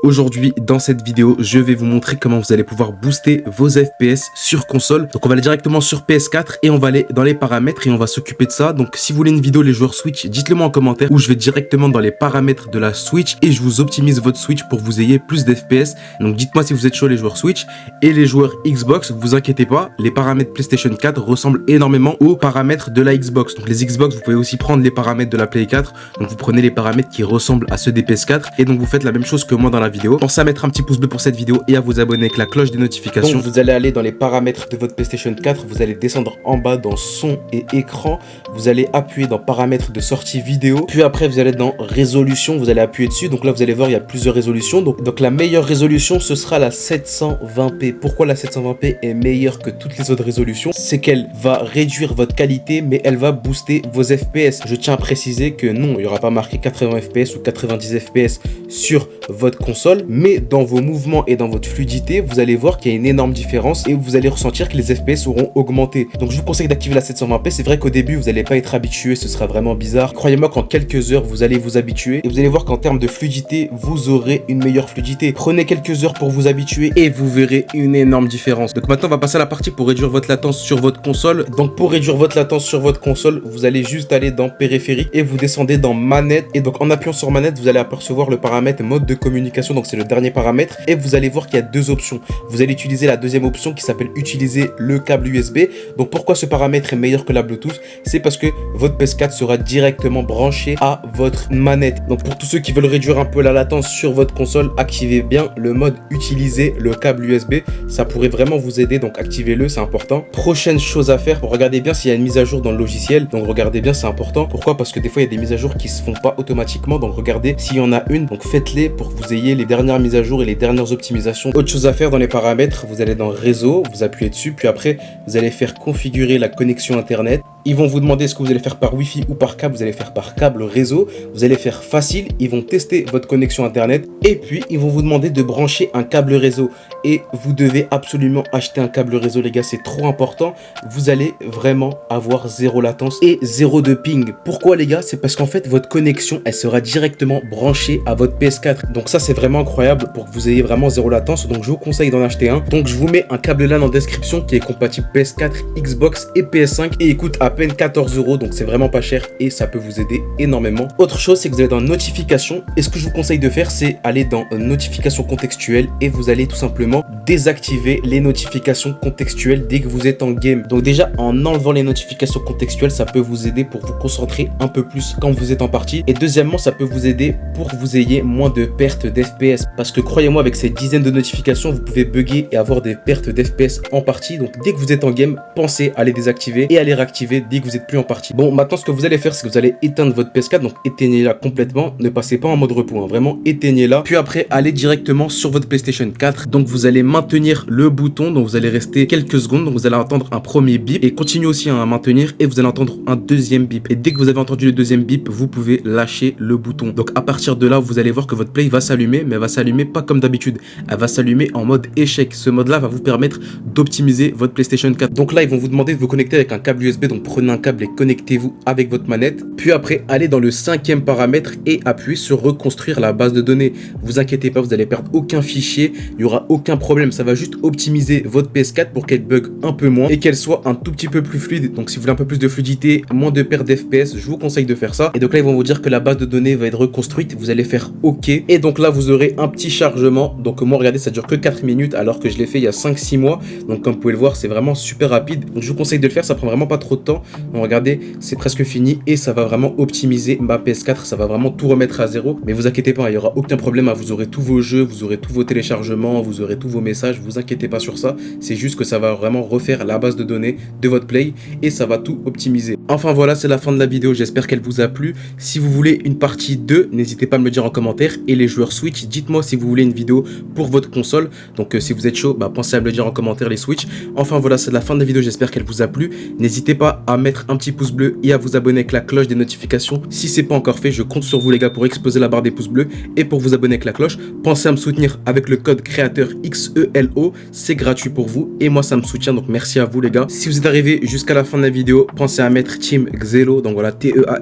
Aujourd'hui, dans cette vidéo, je vais vous montrer comment vous allez pouvoir booster vos FPS sur console. Donc on va aller directement sur PS4 et on va aller dans les paramètres et on va s'occuper de ça. Donc si vous voulez une vidéo les joueurs Switch, dites-le moi en commentaire ou je vais directement dans les paramètres de la Switch et je vous optimise votre Switch pour que vous ayez plus d'FPS. Donc dites-moi si vous êtes chaud les joueurs Switch et les joueurs Xbox, vous inquiétez pas, les paramètres PlayStation 4 ressemblent énormément aux paramètres de la Xbox. Donc les Xbox, vous pouvez aussi prendre les paramètres de la Play 4. Donc vous prenez les paramètres qui ressemblent à ceux des PS4 et donc vous faites la même chose que moi dans la vidéo. Pensez à mettre un petit pouce bleu pour cette vidéo et à vous abonner avec la cloche des notifications. Donc vous allez aller dans les paramètres de votre PlayStation 4, vous allez descendre en bas dans son et écran, vous allez appuyer dans paramètres de sortie vidéo, puis après vous allez dans résolution, vous allez appuyer dessus. Donc là vous allez voir il y a plusieurs résolutions. Donc la meilleure résolution ce sera la 720p. Pourquoi la 720p est meilleure que toutes les autres résolutions? C'est qu'elle va réduire votre qualité mais elle va booster vos FPS. Je tiens à préciser que non, il n'y aura pas marqué 80 fps ou 90 fps sur votre console, mais dans vos mouvements et dans votre fluidité, vous allez voir qu'il y a une énorme différence et vous allez ressentir que les FPS auront augmenté. Donc je vous conseille d'activer la 720p. C'est vrai qu'au début, vous n'allez pas être habitué, ce sera vraiment bizarre. Croyez-moi qu'en quelques heures, vous allez vous habituer et vous allez voir qu'en termes de fluidité, vous aurez une meilleure fluidité. Prenez quelques heures pour vous habituer et vous verrez une énorme différence. Donc maintenant, on va passer à la partie pour réduire votre latence sur votre console. Donc pour réduire votre latence sur votre console, vous allez juste aller dans périphérique et vous descendez dans manette. Et donc en appuyant sur manette, vous allez apercevoir le paramètre mode de communication. Donc c'est le dernier paramètre et vous allez voir qu'il y a deux options. Vous allez utiliser la deuxième option qui s'appelle utiliser le câble USB. Donc pourquoi ce paramètre est meilleur que la Bluetooth? C'est parce que votre PS4 sera directement branché à votre manette. Donc pour tous ceux qui veulent réduire un peu la latence sur votre console, activez bien le mode utiliser le câble USB. Ça pourrait vraiment vous aider, donc activez-le, c'est important. Prochaine chose à faire, regardez bien s'il y a une mise à jour dans le logiciel. Donc regardez bien, c'est important. Pourquoi? Parce que des fois il y a des mises à jour qui se font pas automatiquement. Donc regardez s'il y en a une, donc faites-les pour que vous ayez les dernières mises à jour et les dernières optimisations. Autre chose à faire dans les paramètres, vous allez dans réseau, vous appuyez dessus, puis après vous allez faire configurer la connexion internet. Ils vont vous demander ce que vous allez faire par Wi-Fi ou par câble. Vous allez faire par câble réseau. Vous allez faire facile. Ils vont tester votre connexion internet. Et puis, ils vont vous demander de brancher un câble réseau. Et vous devez absolument acheter un câble réseau, les gars. C'est trop important. Vous allez vraiment avoir zéro latence et zéro de ping. Pourquoi, les gars? C'est parce qu'en fait, votre connexion, elle sera directement branchée à votre PS4. Donc ça, c'est vraiment incroyable pour que vous ayez vraiment zéro latence. Donc, je vous conseille d'en acheter un. Donc, je vous mets un câble LAN en description qui est compatible PS4, Xbox et PS5. Et écoute, à peine 14 €, donc c'est vraiment pas cher et ça peut vous aider énormément. Autre chose, c'est que vous allez dans notifications et ce que je vous conseille de faire, c'est aller dans notifications contextuelles et vous allez tout simplement désactiver les notifications contextuelles dès que vous êtes en game. Donc déjà, en enlevant les notifications contextuelles, ça peut vous aider pour vous concentrer un peu plus quand vous êtes en partie. Et deuxièmement, ça peut vous aider pour que vous ayez moins de pertes d'FPS parce que croyez-moi, avec ces dizaines de notifications, vous pouvez bugger et avoir des pertes d'FPS en partie. Donc dès que vous êtes en game, pensez à les désactiver et à les réactiver dès que vous êtes plus en partie. Bon, maintenant ce que vous allez faire, c'est que vous allez éteindre votre PS4, donc éteignez-la complètement, ne passez pas en mode repos, hein. Vraiment éteignez-la, puis après allez directement sur votre PlayStation 4, donc vous allez maintenir le bouton, donc vous allez rester quelques secondes, donc vous allez entendre un premier bip et continuez aussi à maintenir et vous allez entendre un deuxième bip et dès que vous avez entendu le deuxième bip, vous pouvez lâcher le bouton. Donc à partir de là, vous allez voir que votre play va s'allumer, mais elle va s'allumer pas comme d'habitude, elle va s'allumer en mode échec. Ce mode là va vous permettre d'optimiser votre PlayStation 4. Donc là ils vont vous demander de vous connecter avec un câble USB, donc prenez un câble et connectez-vous avec votre manette. Puis après, allez dans le cinquième paramètre et appuyez sur reconstruire la base de données. Vous inquiétez pas, vous allez perdre aucun fichier, il n'y aura aucun problème. Ça va juste optimiser votre PS4 pour qu'elle bug un peu moins et qu'elle soit un tout petit peu plus fluide. Donc si vous voulez un peu plus de fluidité, moins de perte d'FPS, je vous conseille de faire ça. Et donc là, ils vont vous dire que la base de données va être reconstruite. Vous allez faire OK. Et donc là, vous aurez un petit chargement. Donc moi, regardez, ça dure que 4 minutes alors que je l'ai fait il y a 5-6 mois. Donc comme vous pouvez le voir, c'est vraiment super rapide. Donc je vous conseille de le faire, ça prend vraiment pas trop de temps. Donc regardez, c'est presque fini et ça va vraiment optimiser ma PS4, ça va vraiment tout remettre à zéro. Mais vous inquiétez pas, il n'y aura aucun problème, vous aurez tous vos jeux, vous aurez tous vos téléchargements, vous aurez tous vos messages, vous inquiétez pas sur ça. C'est juste que ça va vraiment refaire la base de données de votre play et ça va tout optimiser. Enfin voilà, c'est la fin de la vidéo, j'espère qu'elle vous a plu. Si vous voulez une partie 2, n'hésitez pas à me le dire en commentaire. Et les joueurs Switch, dites-moi si vous voulez une vidéo pour votre console. Donc si vous êtes chaud, pensez à me le dire en commentaire les Switch. Enfin voilà, c'est la fin de la vidéo, j'espère qu'elle vous a plu. N'hésitez pas à mettre un petit pouce bleu et à vous abonner avec la cloche des notifications. Si c'est pas encore fait, je compte sur vous les gars pour exploser la barre des pouces bleus et pour vous abonner avec la cloche. Pensez à me soutenir avec le code créateur XELO, c'est gratuit pour vous et moi ça me soutient, donc merci à vous les gars. Si vous êtes arrivé jusqu'à la fin de la vidéo, pensez à mettre paramètre Team Xelo, donc voilà, T-E-A-M-X-E-L-O.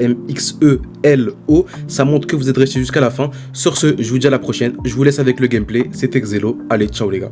Ça montre que vous êtes resté jusqu'à la fin. Sur ce, je vous dis à la prochaine. Je vous laisse avec le gameplay. C'était Xelo. Allez, ciao les gars.